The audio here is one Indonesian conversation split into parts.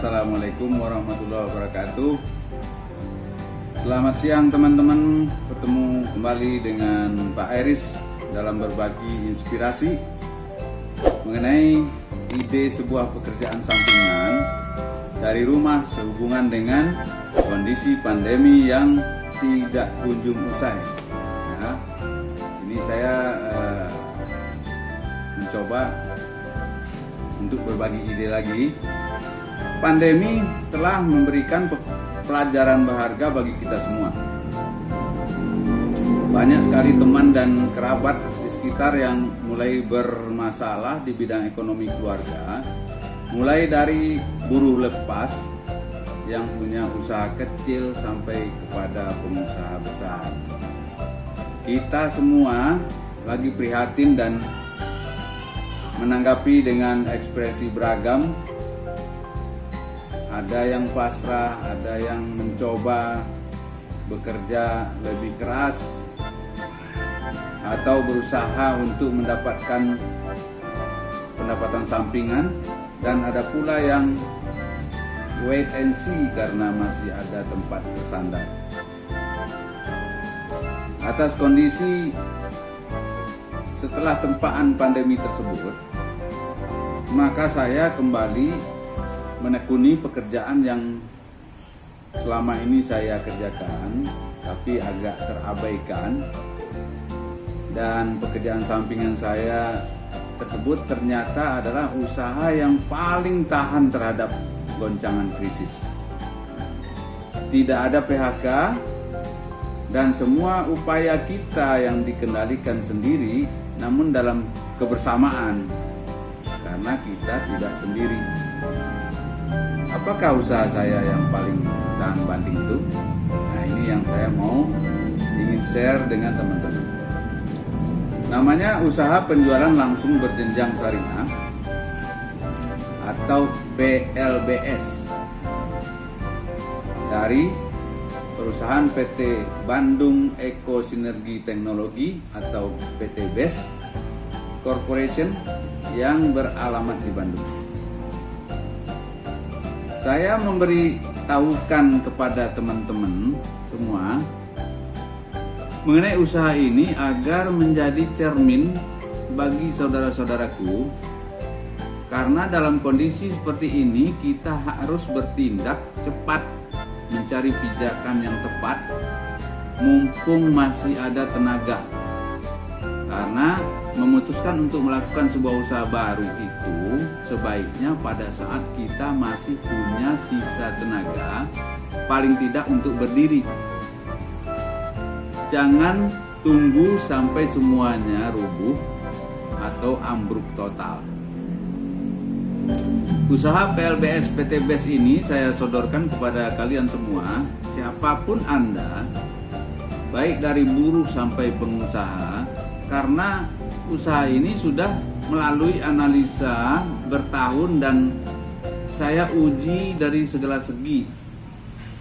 Assalamualaikum warahmatullahi wabarakatuh. Selamat siang teman-teman. Bertemu kembali dengan Pak Iris dalam berbagi inspirasi mengenai ide sebuah pekerjaan sampingan dari rumah sehubungan dengan kondisi pandemi yang tidak kunjung usai. Ya, ini saya mencoba untuk berbagi ide lagi. Pandemi telah memberikan pelajaran berharga bagi kita semua. Banyak sekali teman dan kerabat di sekitar yang mulai bermasalah di bidang ekonomi keluarga, mulai dari buruh lepas yang punya usaha kecil sampai kepada pengusaha besar. Kita semua lagi prihatin dan menanggapi dengan ekspresi beragam. Ada yang pasrah, ada yang mencoba bekerja lebih keras atau berusaha untuk mendapatkan pendapatan sampingan, dan ada pula yang wait and see karena masih ada tempat bersandar. Atas kondisi setelah tempaan pandemi tersebut, maka saya kembali menekuni pekerjaan yang selama ini saya kerjakan tapi agak terabaikan, dan pekerjaan sampingan saya tersebut ternyata adalah usaha yang paling tahan terhadap goncangan krisis. Tidak ada PHK dan semua upaya kita yang dikendalikan sendiri namun dalam kebersamaan, karena kita tidak sendiri. Apakah usaha saya yang paling tahan banting itu? Nah, ini yang saya ingin share dengan teman-teman. Namanya usaha penjualan langsung berjenjang syariah atau PLBS dari perusahaan PT Bandung Eko Sinergi Teknologi atau PT BES Corporation yang beralamat di Bandung. Saya memberitahukan kepada teman-teman semua mengenai usaha ini agar menjadi cermin bagi saudara-saudaraku, karena dalam kondisi seperti ini kita harus bertindak cepat, mencari pijakan yang tepat mumpung masih ada tenaga. Karena memutuskan untuk melakukan sebuah usaha baru itu sebaiknya pada saat kita masih punya sisa tenaga, paling tidak untuk berdiri. Jangan tunggu sampai semuanya rubuh atau ambruk total. Usaha PLBS PT BES ini saya sodorkan kepada kalian semua, siapapun Anda, baik dari buruh sampai pengusaha, karena usaha ini sudah melalui analisa bertahun dan saya uji dari segala segi,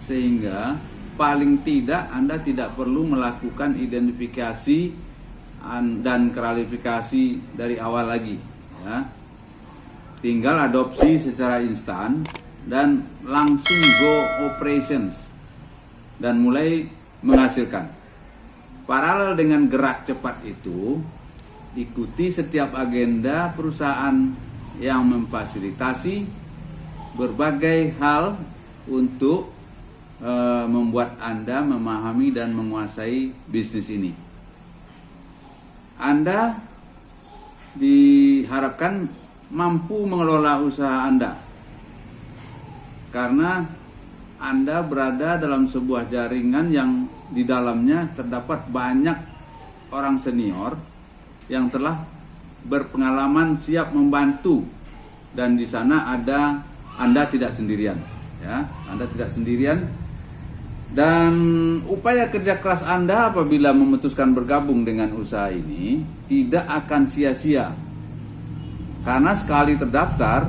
sehingga paling tidak Anda tidak perlu melakukan identifikasi dan klarifikasi dari awal lagi, ya. Tinggal adopsi secara instan dan langsung go operations dan mulai menghasilkan. Paralel dengan gerak cepat itu, ikuti setiap agenda perusahaan yang memfasilitasi berbagai hal untuk membuat Anda memahami dan menguasai bisnis ini. Anda diharapkan mampu mengelola usaha Anda, karena Anda berada dalam sebuah jaringan yang di dalamnya terdapat banyak orang senior yang telah berpengalaman siap membantu, dan di sana Anda tidak sendirian, ya. Anda tidak sendirian, dan upaya kerja keras Anda apabila memutuskan bergabung dengan usaha ini tidak akan sia-sia, karena sekali terdaftar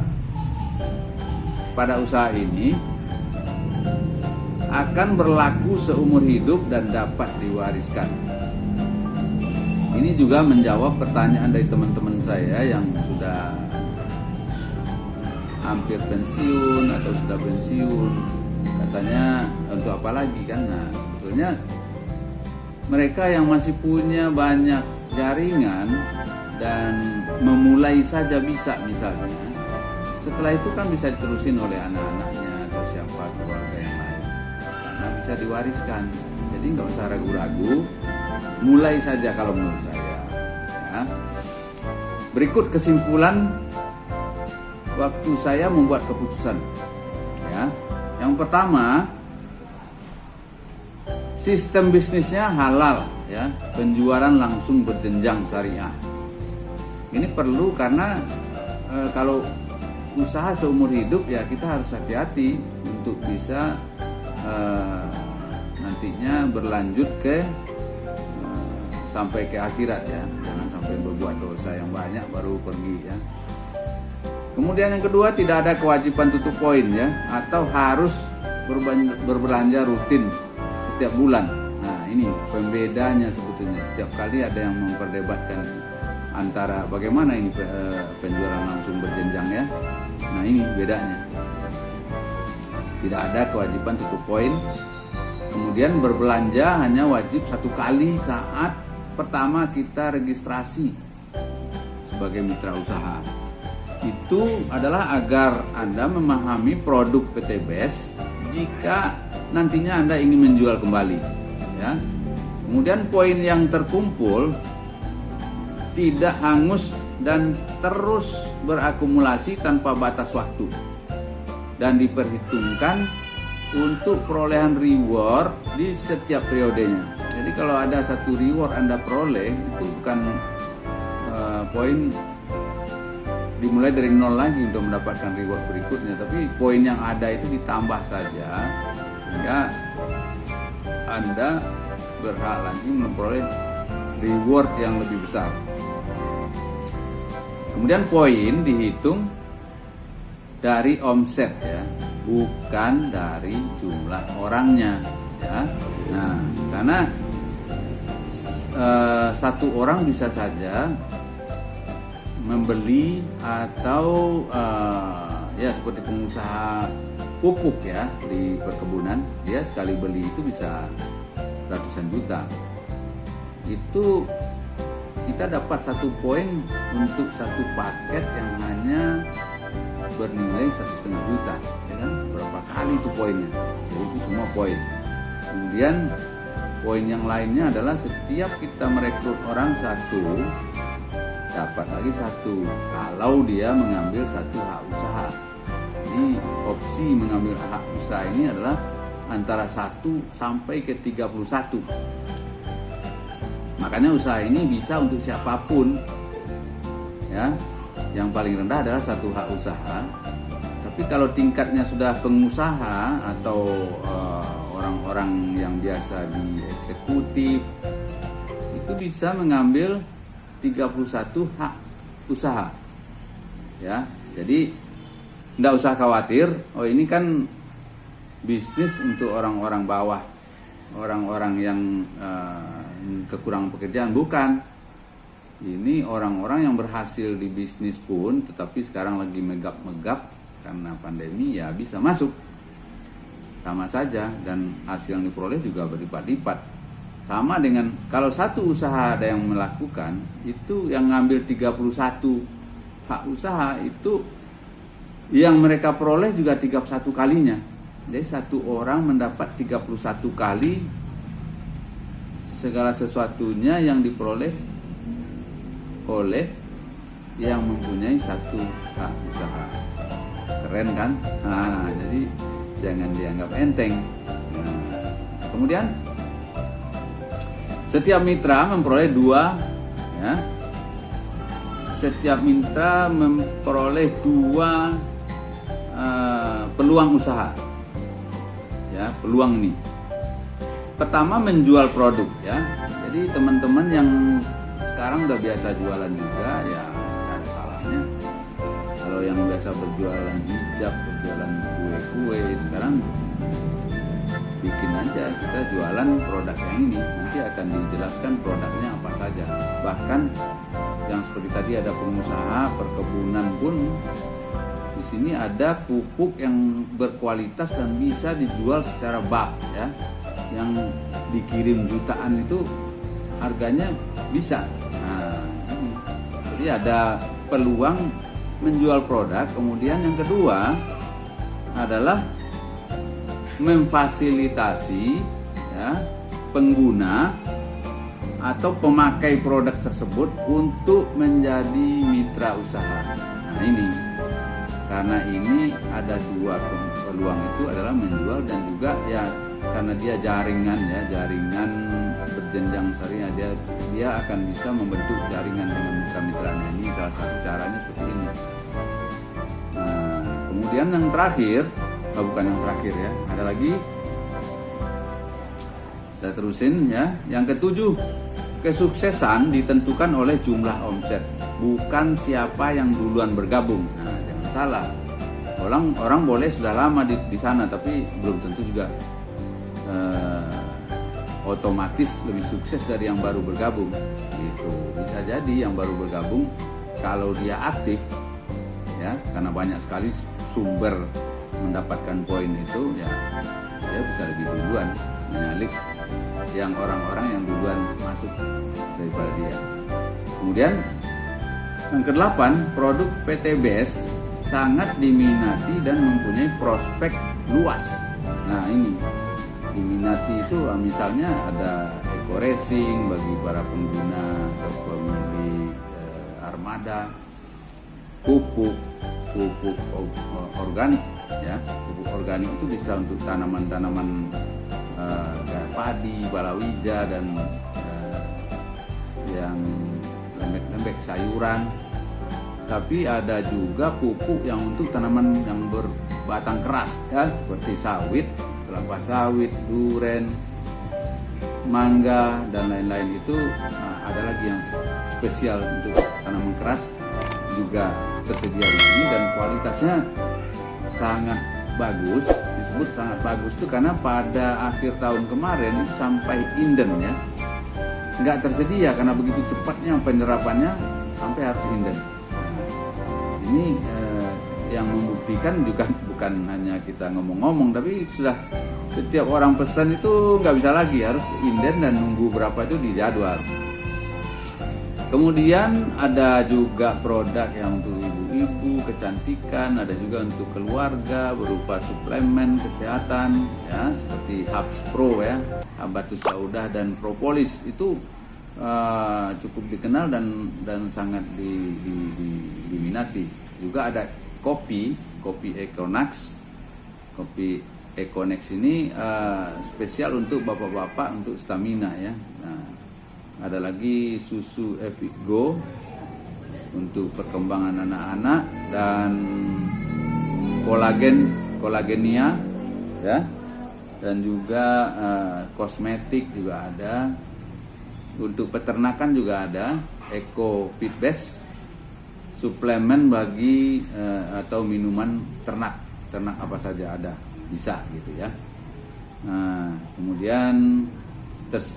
pada usaha ini akan berlaku seumur hidup dan dapat diwariskan. Ini juga menjawab pertanyaan dari teman-teman saya yang sudah hampir pensiun atau sudah pensiun, katanya untuk apa lagi kan. Nah, sebetulnya mereka yang masih punya banyak jaringan dan memulai saja bisa, misalnya setelah itu kan bisa diterusin oleh anak-anaknya atau siapa keluarga yang lain, karena bisa diwariskan. Jadi nggak usah ragu-ragu, mulai saja kalau menurut saya ya. Berikut kesimpulan waktu saya membuat keputusan ya. Yang pertama, sistem bisnisnya halal ya, penjualan langsung berjenjang syariah. Ini perlu karena kalau usaha seumur hidup ya kita harus hati-hati untuk bisa nantinya berlanjut ke sampai ke akhirat ya. Jangan sampai berbuat dosa yang banyak baru pergi ya. Kemudian yang kedua, tidak ada kewajiban tutup poin ya, atau harus berbelanja rutin setiap bulan. Nah, ini pembedanya sebetulnya. Setiap kali ada yang memperdebatkan antara bagaimana ini penjualan langsung berjenjang ya. Nah, ini bedanya. Tidak ada kewajiban tutup poin. Kemudian berbelanja hanya wajib 1 kali saat pertama kita registrasi sebagai mitra usaha. Itu adalah agar Anda memahami produk PTBS jika nantinya Anda ingin menjual kembali ya. Kemudian poin yang terkumpul tidak hangus dan terus berakumulasi tanpa batas waktu, dan diperhitungkan untuk perolehan reward di setiap periodenya. Jadi kalau ada satu reward Anda peroleh, itu bukan poin dimulai dari nol lagi untuk mendapatkan reward berikutnya, tapi poin yang ada itu ditambah saja sehingga Anda berhak lagi memperoleh reward yang lebih besar. Kemudian poin dihitung dari omset ya, bukan dari jumlah orangnya ya. Nah, karena satu orang bisa saja membeli atau ya seperti pengusaha pupuk ya di perkebunan, dia sekali beli itu bisa ratusan juta. Itu kita dapat 1 poin untuk 1 paket yang hanya bernilai 1,5 juta, ya kan? Berapa kali itu poinnya? Jadi itu semua poin. Kemudian poin yang lainnya adalah setiap kita merekrut orang 1, dapat lagi 1 kalau dia mengambil 1 hak usaha. Ini opsi mengambil hak usaha ini adalah antara 1 sampai ke 31. Makanya usaha ini bisa untuk siapapun ya. Yang paling rendah adalah 1 hak usaha. Tapi kalau tingkatnya sudah pengusaha atau orang-orang yang biasa di eksekutif, itu bisa mengambil 31 hak usaha ya. Jadi tidak usah khawatir, oh ini kan bisnis untuk orang-orang bawah, orang-orang yang kekurangan pekerjaan. Bukan, ini orang-orang yang berhasil di bisnis pun tetapi sekarang lagi megap-megap karena pandemi ya bisa masuk, sama saja, dan hasil yang diperoleh juga berlipat-lipat. Sama dengan kalau 1 usaha ada yang melakukan, itu yang ngambil 31 hak usaha itu yang mereka peroleh juga 31 kalinya. Jadi 1 orang mendapat 31 kali segala sesuatunya yang diperoleh oleh yang mempunyai 1 hak usaha. Keren kan? Nah, jadi jangan dianggap enteng. Nah, kemudian setiap mitra memperoleh 2 ya. Setiap mitra memperoleh 2 peluang usaha. Ya, peluang ini. Pertama, menjual produk ya. Jadi teman-teman yang sekarang udah biasa jualan juga ya, tidak ada salahnya. Kalau yang biasa berjualan hijab, berjualan kue-kue, sekarang bikin aja kita jualan produk yang ini. Nanti akan dijelaskan produknya apa saja. Bahkan yang seperti tadi ada pengusaha perkebunan pun Di sini ada pupuk yang berkualitas dan bisa dijual secara bulk ya. Yang dikirim jutaan itu harganya bisa. Nah, ini. Jadi ada peluang menjual produk. Kemudian yang kedua adalah memfasilitasi ya, pengguna atau pemakai produk tersebut untuk menjadi mitra usaha. Nah ini, karena ini ada dua peluang, itu adalah menjual dan juga ya karena dia jaringan ya, jaringan berjenjang syariah, dia akan bisa membentuk jaringan dengan mitra-mitranya. Ini salah satu caranya seperti ini. Nah, kemudian yang terakhir, bukan yang terakhir ya, ada lagi, saya terusin ya. Yang ketujuh, kesuksesan ditentukan oleh jumlah omset, bukan siapa yang duluan bergabung. Nah, jangan salah. Orang boleh sudah lama di sana, tapi belum tentu juga otomatis lebih sukses dari yang baru bergabung. Gitu. Bisa jadi yang baru bergabung kalau dia aktif, ya, karena banyak sekali sumber mendapatkan poin itu, ya, dia bisa lebih duluan menyalip yang orang-orang yang duluan masuk daripada dia. Kemudian yang ke-8, produk PTBS sangat diminati dan mempunyai prospek luas. Nah ini diminati itu misalnya ada eco racing bagi para pengguna atau pemilik armada, pupuk organik ya, pupuk organik itu bisa untuk tanaman-tanaman padi, palawija dan yang lembek-lembek sayuran. Tapi ada juga pupuk yang untuk tanaman yang berbatang keras ya, seperti sawit, kelapa sawit, duren, mangga dan lain-lain itu. Ada lagi yang spesial untuk tanaman keras juga tersedia di sini dan kualitasnya sangat bagus. Disebut sangat bagus itu karena pada akhir tahun kemarin itu sampai inden ya, nggak tersedia karena begitu cepatnya penerapannya sampai harus inden. Ini yang membuktikan juga bukan hanya kita ngomong-ngomong, tapi sudah setiap orang pesan itu nggak bisa lagi, harus inden dan nunggu berapa itu di jadwal. Kemudian ada juga produk yang untuk ibu-ibu, kecantikan, ada juga untuk keluarga berupa suplemen kesehatan ya, seperti Habs Pro ya, Habatus Saudah dan Propolis itu cukup dikenal dan sangat diminati. Juga ada kopi Econex. Kopi Econex ini spesial untuk bapak-bapak untuk stamina ya. Nah, ada lagi susu Epic Go untuk perkembangan anak-anak dan kolagenia ya, dan juga kosmetik juga ada. Untuk peternakan juga ada Eco Feed Base, suplemen bagi atau minuman ternak apa saja ada, bisa gitu ya. Nah, kemudian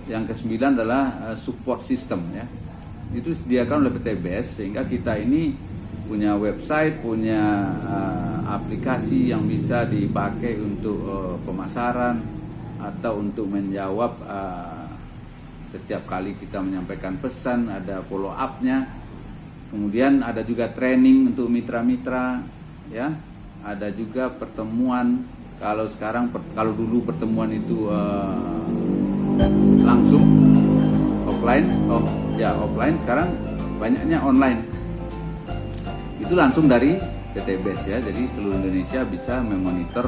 yang ke-9 adalah support system ya. Itu disediakan oleh PTBS sehingga kita ini punya website, punya aplikasi yang bisa dipakai untuk pemasaran atau untuk menjawab setiap kali kita menyampaikan pesan, ada follow up-nya. Kemudian ada juga training untuk mitra-mitra ya. Ada juga pertemuan. Kalau dulu pertemuan itu langsung offline, offline, sekarang banyaknya online. Itu langsung dari PTBS ya. Jadi seluruh Indonesia bisa memonitor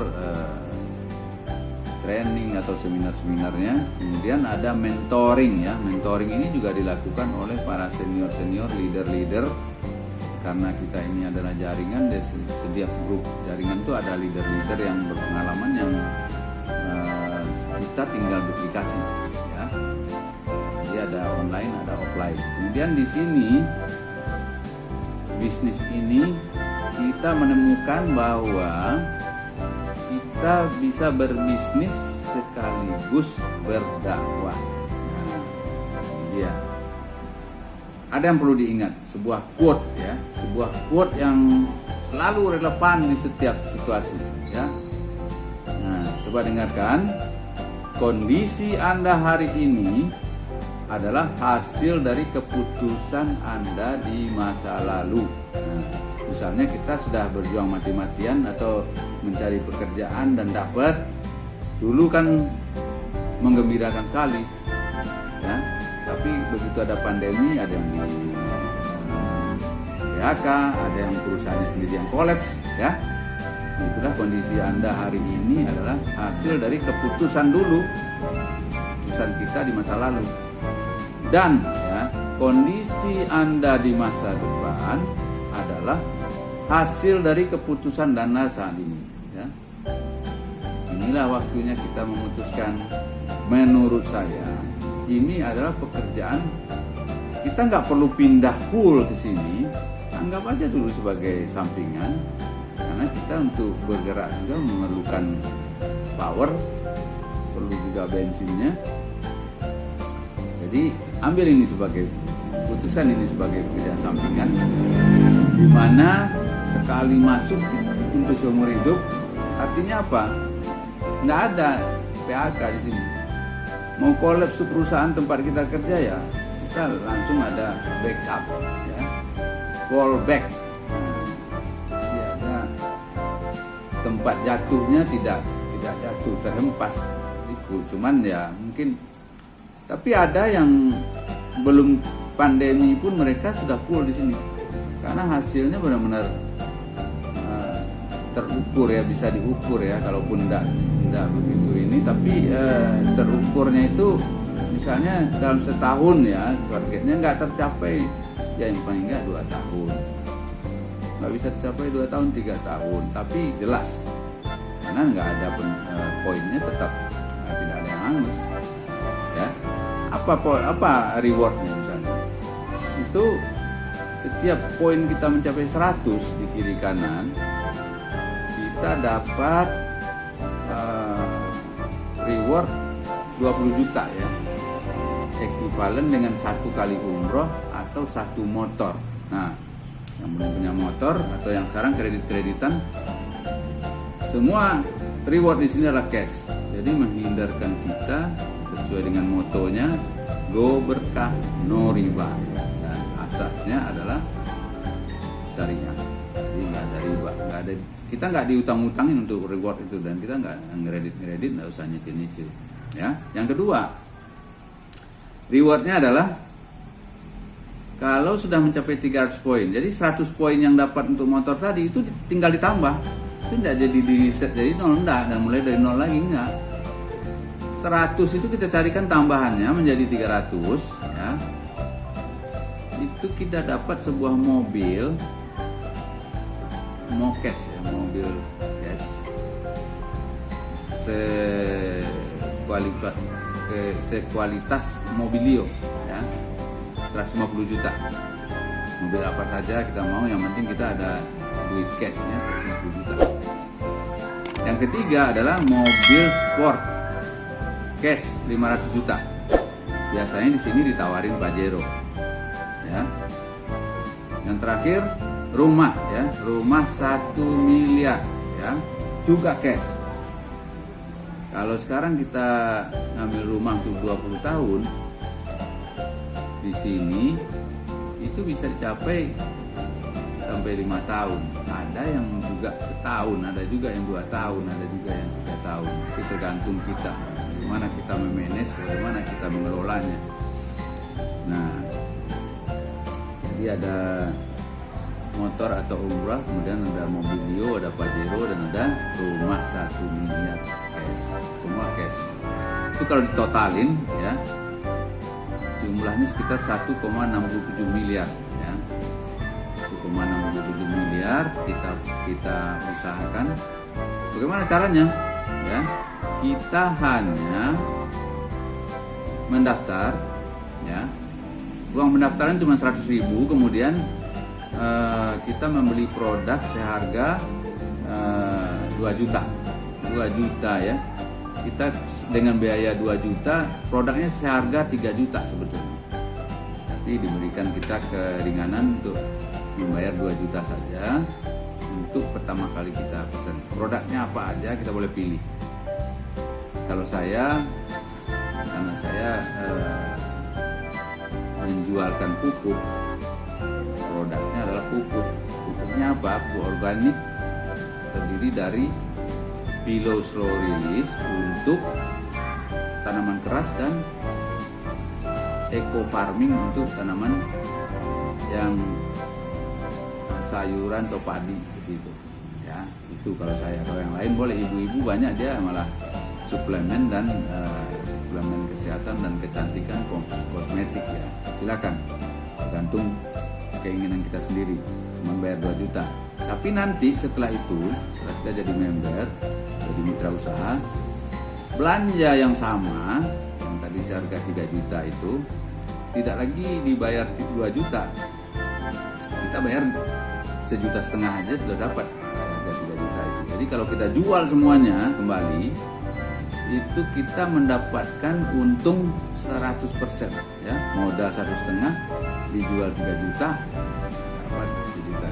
training atau seminar-seminarnya. Kemudian ada mentoring ya. Mentoring ini juga dilakukan oleh para senior-senior, leader-leader. Karena kita ini adalah jaringan, di setiap grup jaringan itu ada leader-leader yang berpengalaman yang kita tinggal duplikasi ya. Jadi ada online, ada offline. Kemudian di sini bisnis ini kita menemukan bahwa kita bisa berbisnis sekaligus berdakwah. Nah, ini dia. ada yang perlu diingat, sebuah quote ya, sebuah quote yang selalu relevan di setiap situasi ya. Nah, coba dengarkan. Kondisi Anda hari ini adalah hasil dari keputusan Anda di masa lalu. Nah, misalnya kita sudah berjuang mati-matian atau mencari pekerjaan dan dapat, dulu kan menggembirakan sekali ya. Tapi begitu ada pandemi, ada yang di PHK, ada yang perusahaannya sendiri yang kolaps ya. Itulah kondisi Anda hari ini adalah hasil dari keputusan dulu, keputusan kita di masa lalu. Dan ya, kondisi Anda di masa depan adalah hasil dari keputusan Anda saat ini ya. Inilah waktunya kita memutuskan. Menurut saya ini adalah pekerjaan, kita nggak perlu pindah full ke sini, anggap aja dulu sebagai sampingan, karena kita untuk bergerak juga memerlukan power, perlu juga bensinnya. Jadi ambil ini sebagai, putuskan ini sebagai pekerjaan sampingan, di mana sekali masuk untuk seumur hidup. Artinya apa? Nggak ada PHK di sini. Mau kolaps perusahaan tempat kita kerja ya, kita langsung ada backup ya, fallback. Jadi ada tempat jatuhnya, tidak jatuh terhempas itu. Cuman ya mungkin, tapi ada yang belum pandemi pun mereka sudah full di sini karena hasilnya benar-benar terukur ya, bisa diukur ya, kalaupun tidak begitu ini, tapi terukurnya itu misalnya dalam setahun ya, targetnya nggak tercapai ya, yang paling nggak 2 tahun, nggak bisa tercapai 2 tahun 3 tahun, tapi jelas karena nggak ada poinnya, tetap tidak ada yang hangus ya. Apa rewardnya misalnya itu, setiap poin kita mencapai 100 di kiri kanan, kita dapat reward 20 juta ya, ekuivalen dengan 1 kali umroh atau 1 motor. Nah, yang belum punya motor atau yang sekarang kredit-kreditan, semua reward di sini adalah cash. Jadi menghindarkan kita sesuai dengan motonya, go berkah no riba, dan asasnya adalah syariah. Jadi nggak ada riba, nggak ada, kita nggak diutang-utangin untuk reward itu, dan kita nggak ngeredit, nggak usah nyicil-nyicil ya. Yang kedua, rewardnya adalah kalau sudah mencapai 300 poin, jadi 100 poin yang dapat untuk motor tadi itu tinggal ditambah, itu tidak jadi di reset jadi 0, enggak, dan mulai dari 0 lagi enggak. 100 itu kita carikan tambahannya menjadi 300 ya, itu kita dapat sebuah mobil cash ya, mobil cash sekualitas Mobilio ya, 150 juta. Mobil apa saja kita mau, yang penting kita ada duit cashnya 150 juta. Yang ketiga adalah mobil sport cash 500 juta. Biasanya di sini ditawarin Pajero ya. Yang terakhir rumah ya, rumah 1 miliar ya, juga cash. Kalau sekarang kita ngambil rumah untuk 20 tahun di sini, itu bisa dicapai sampai 5 tahun. Ada yang juga setahun, ada juga yang 2 tahun, ada juga yang 3 tahun. Itu tergantung kita, bagaimana kita memanage, bagaimana kita mengelolanya. Nah, jadi ada motor atau umrah, kemudian ada Mobilio, ada Pajero, dan ada rumah 1 miliar cash, semua cash. Itu kalau ditotalin ya, jumlahnya sekitar 1,67 miliar ya. 1,67 miliar kita usahakan. Bagaimana caranya ya? Kita hanya mendaftar ya. Uang pendaftaran cuma 100.000, kemudian kita membeli produk seharga 2 juta ya. Kita dengan biaya 2 juta, produknya seharga 3 juta sebetulnya. Berarti diberikan kita keringanan untuk membayar 2 juta saja untuk pertama kali kita pesan. Produknya apa aja kita boleh pilih. Kalau saya, karena saya menjualkan pupuk, produknya adalah pupuk. Pupuknya apa? Pupuk organik, terdiri dari Pilo Slow Release untuk tanaman keras dan eco farming untuk tanaman yang sayuran atau padi gitu ya. Itu kalau saya. Kalau yang lain boleh, ibu-ibu banyak dia malah suplemen dan suplemen kesehatan dan kecantikan, kosmetik ya. Silakan, tergantung keinginan kita sendiri. Cuma bayar 2 juta. Tapi nanti setelah itu, setelah kita jadi member, jadi mitra usaha, belanja yang sama yang tadi seharga 3 juta itu tidak lagi dibayar 2 juta. Kita bayar 1,5 juta aja sudah dapat seharga 3 juta itu. Jadi kalau kita jual semuanya kembali, itu kita mendapatkan untung 100% ya. Modal 1,5, dijual 3 juta, dapat 1,5 juta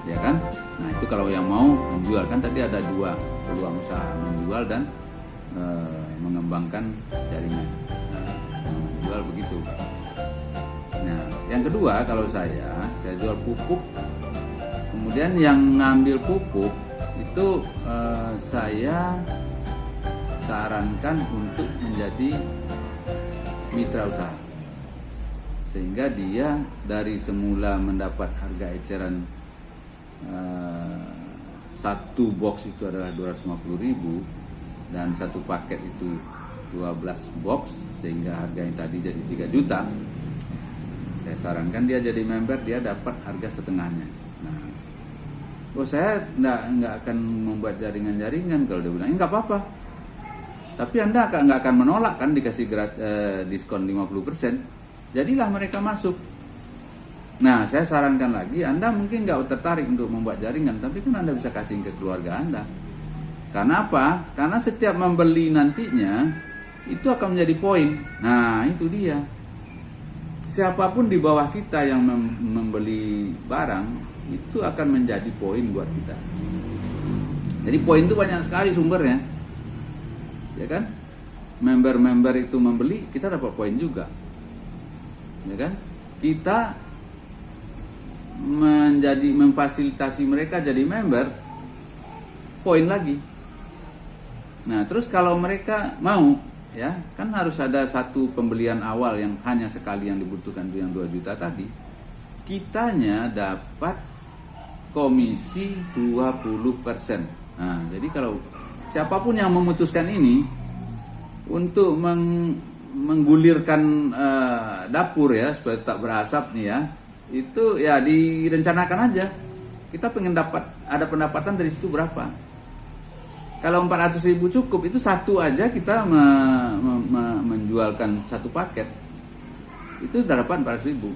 ya kan. Nah itu kalau yang mau menjual, kan tadi ada 2 peluang usaha, menjual dan mengembangkan jaringan. Nah, menjual begitu. Nah yang kedua, kalau saya jual pupuk, kemudian yang ngambil pupuk itu saya sarankan untuk menjadi mitra usaha, sehingga dia dari semula mendapat harga eceran 1 box itu adalah 250.000 dan 1 paket itu 12 box, sehingga harganya tadi jadi 3 juta. Saya sarankan dia jadi member, dia dapat harga setengahnya. Nah, saya nggak akan membuat jaringan-jaringan. Kalau dia bilang nggak apa-apa, tapi Anda nggak akan menolak kan dikasih diskon 50%. Jadilah mereka masuk. Nah, saya sarankan lagi, Anda mungkin nggak tertarik untuk membuat jaringan, tapi kan Anda bisa kasih ke keluarga Anda. Karena apa? Karena setiap membeli nantinya itu akan menjadi poin. Nah, itu dia. Siapapun di bawah kita yang membeli barang itu akan menjadi poin buat kita. Jadi poin itu banyak sekali sumbernya. Ya kan? Member-member itu membeli, kita dapat poin juga. Ya kan? Kita memfasilitasi mereka jadi member, poin lagi. Nah, terus kalau mereka mau, ya kan harus ada satu pembelian awal yang hanya sekali yang dibutuhkan, itu yang 2 juta tadi. Kitanya dapat komisi 20%. Nah, jadi kalau siapapun yang memutuskan ini untuk menggulirkan dapur ya supaya tak berasap nih ya, itu ya direncanakan aja. Kita pengen ada pendapatan dari situ berapa. Kalau 400.000 cukup, itu satu aja kita menjualkan 1 paket, itu udah dapat 400.000.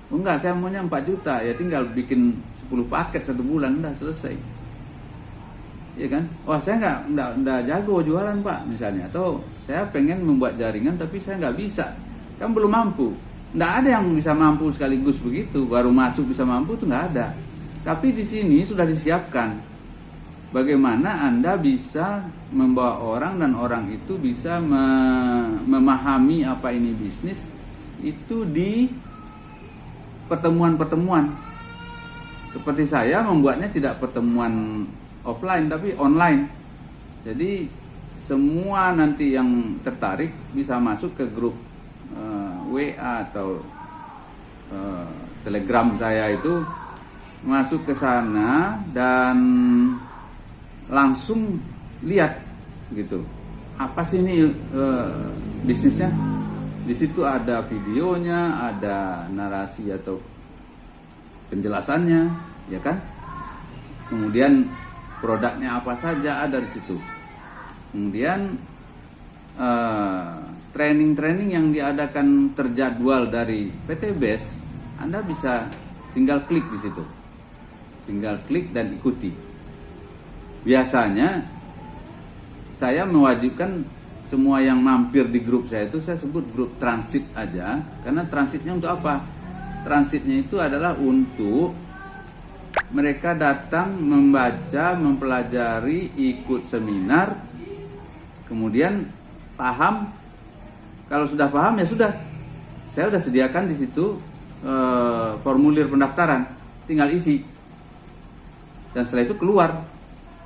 Enggak, saya maunya 4 juta, ya tinggal bikin 10 paket 1 bulan, udah selesai. Ya kan? Wah, saya enggak jago jualan Pak misalnya, atau saya pengen membuat jaringan tapi saya nggak bisa, kan belum mampu. Nggak ada yang bisa mampu sekaligus begitu, baru masuk bisa mampu, itu nggak ada. Tapi di sini sudah disiapkan bagaimana Anda bisa membawa orang dan orang itu bisa memahami apa ini bisnis itu di pertemuan-pertemuan. Seperti saya membuatnya tidak pertemuan offline tapi online. Jadi semua nanti yang tertarik bisa masuk ke grup WA atau Telegram saya, itu masuk ke sana dan langsung lihat gitu, apa sih ini bisnisnya. Di situ ada videonya, ada narasi atau penjelasannya, ya kan. Kemudian produknya apa saja ada di situ. Kemudian training-training yang diadakan terjadwal dari PT BES, Anda bisa tinggal klik di situ. Tinggal klik dan ikuti. Biasanya saya mewajibkan semua yang mampir di grup saya itu saya sebut grup transit aja, karena transitnya untuk apa? Transitnya itu adalah untuk mereka datang membaca, mempelajari, ikut seminar, kemudian paham. Kalau sudah paham ya sudah, saya sudah sediakan di situ formulir pendaftaran, tinggal isi. Dan setelah itu keluar,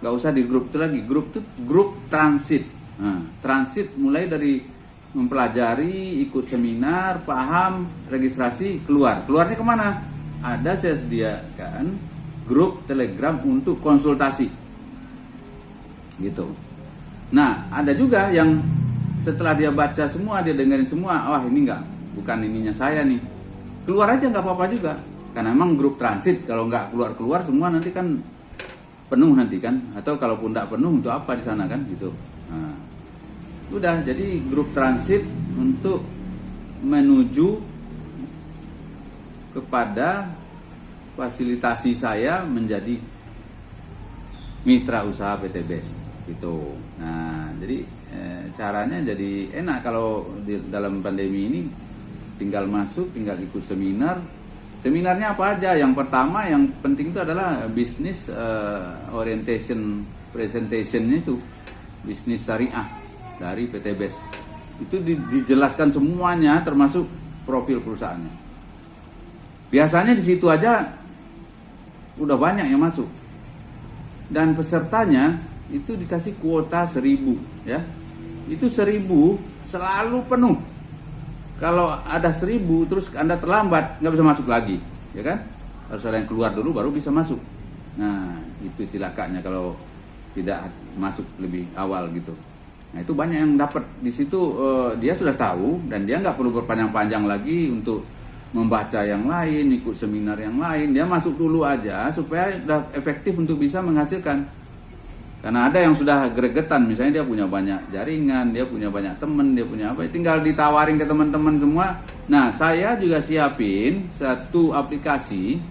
nggak usah di grup itu lagi. Grup itu grup transit. Nah, transit mulai dari mempelajari, ikut seminar, paham, registrasi, keluar. Keluarnya kemana? Ada saya sediakan grup Telegram untuk konsultasi, gitu. Nah, ada juga yang setelah dia baca semua, dia dengerin semua, wah ini bukan ininya saya nih, keluar aja nggak apa-apa juga, karena memang grup transit kalau nggak keluar semua nanti kan penuh nanti kan, atau kalaupun nggak penuh untuk apa di sana kan, gitu. Nah, udah jadi grup transit untuk menuju kepada fasilitasi saya menjadi mitra usaha PT BES gitu. Nah, jadi caranya jadi enak kalau dalam pandemi ini, tinggal masuk, tinggal ikut seminar. Seminarnya apa aja? Yang pertama yang penting itu adalah bisnis orientation presentation-nya itu bisnis syariah dari PT BES. Itu dijelaskan semuanya termasuk profil perusahaannya. Biasanya di situ aja udah banyak yang masuk. Dan pesertanya itu dikasih kuota 1.000 ya. Itu 1.000 selalu penuh. Kalau ada 1.000 terus Anda terlambat, nggak bisa masuk lagi, ya kan? Harus ada yang keluar dulu baru bisa masuk. Nah, itu cilakanya kalau tidak masuk lebih awal gitu. Nah, itu banyak yang dapat di situ. Dia sudah tahu dan dia nggak perlu berpanjang-panjang lagi untuk membaca yang lain, ikut seminar yang lain. Dia masuk dulu aja supaya udah efektif untuk bisa menghasilkan. Karena ada yang sudah gregetan, misalnya dia punya banyak jaringan, dia punya banyak teman, dia punya apa, tinggal ditawarin ke teman-teman semua. Nah, saya juga siapin satu aplikasi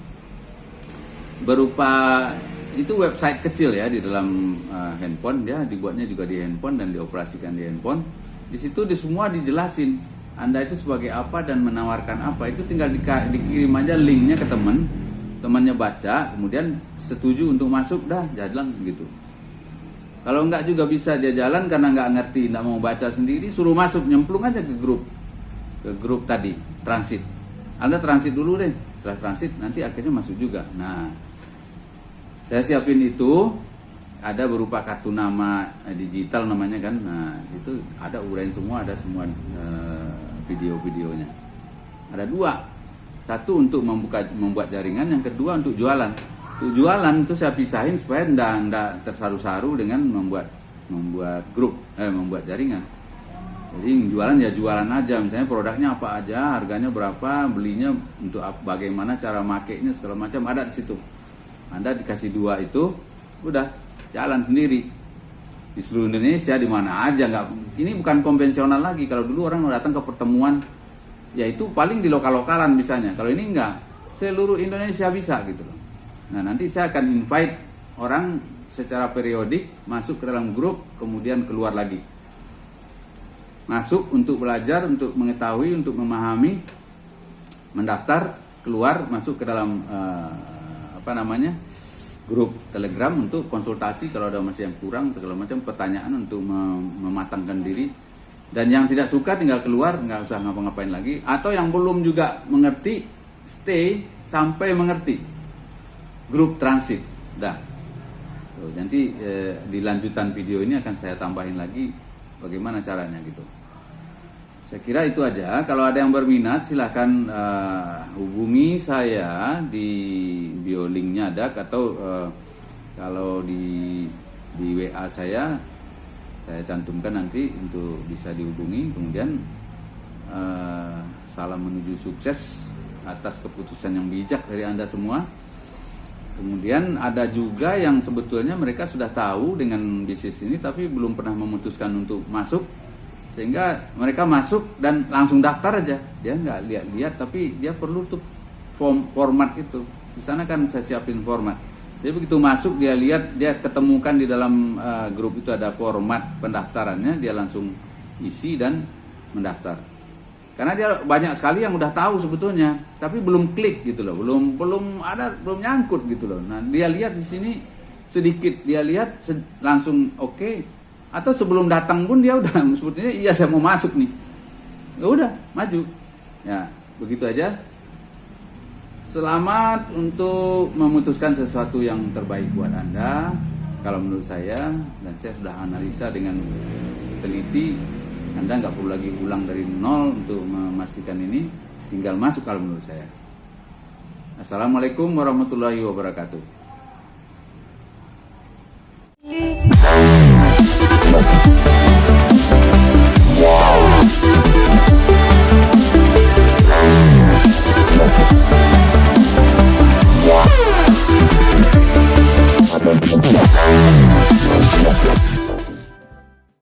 berupa itu website kecil ya di dalam handphone. Dia dibuatnya juga di handphone dan dioperasikan di handphone. Di situ semua dijelasin Anda itu sebagai apa dan menawarkan apa. Itu tinggal dikirim aja linknya ke temannya baca, kemudian setuju untuk masuk, dah jalan gitu. Kalau enggak juga bisa dia jalan karena enggak ngerti, enggak mau baca sendiri, suruh masuk, nyemplung aja ke grup tadi, transit. Anda transit dulu deh, setelah transit nanti akhirnya masuk juga. Nah, saya siapin itu, ada berupa kartu nama digital namanya kan. Nah, itu ada uraian semua, ada semua video-videonya. Ada 2. Satu untuk membuat jaringan, yang kedua untuk jualan. Untuk jualan itu saya pisahin supaya enggak tersaru-saru dengan membuat grup, membuat jaringan. Jadi jualan ya jualan aja, misalnya produknya apa aja, harganya berapa, belinya untuk bagaimana, cara makainya segala macam ada di situ. Anda dikasih 2 itu, udah jalan sendiri di seluruh Indonesia, di mana aja. Ini bukan konvensional lagi. Kalau dulu orang datang ke pertemuan, yaitu paling di lokal-lokalan misalnya. Kalau ini enggak, seluruh Indonesia bisa gitu loh. Nah, nanti saya akan invite orang secara periodik masuk ke dalam grup, kemudian keluar lagi. Masuk untuk belajar, untuk mengetahui, untuk memahami, mendaftar, keluar, masuk ke dalam grup Telegram untuk konsultasi kalau ada masih yang kurang, segala macam pertanyaan untuk mematangkan diri. Dan yang tidak suka tinggal keluar, nggak usah ngapa-ngapain lagi. Atau yang belum juga mengerti, stay sampai mengerti. Grup transit, dah. Tuh, nanti di lanjutan video ini akan saya tambahin lagi bagaimana caranya gitu. Saya kira itu aja. Kalau ada yang berminat silahkan hubungi saya di bio linknya ada, atau kalau di WA saya cantumkan nanti untuk bisa dihubungi. Kemudian salam menuju sukses atas keputusan yang bijak dari Anda semua. Kemudian ada juga yang sebetulnya mereka sudah tahu dengan bisnis ini tapi belum pernah memutuskan untuk masuk, sehingga mereka masuk dan langsung daftar aja. Dia nggak lihat-lihat, tapi dia perlu tuh format itu. Di sana kan saya siapin format. Jadi begitu masuk dia lihat, dia ketemukan di dalam grup itu ada format pendaftarannya, dia langsung isi dan mendaftar. Karena dia banyak sekali yang udah tahu sebetulnya, tapi belum klik gitu loh, belum nyangkut gitu loh. Nah, dia lihat di sini sedikit, dia lihat langsung oke. Atau sebelum datang pun dia udah sebetulnya iya saya mau masuk nih. Ya udah, maju. Ya, begitu aja. Selamat untuk memutuskan sesuatu yang terbaik buat Anda. Kalau menurut saya, dan saya sudah analisa dengan teliti, Anda nggak perlu lagi ulang dari nol untuk memastikan ini, tinggal masuk kalau menurut saya. Assalamualaikum warahmatullahi wabarakatuh.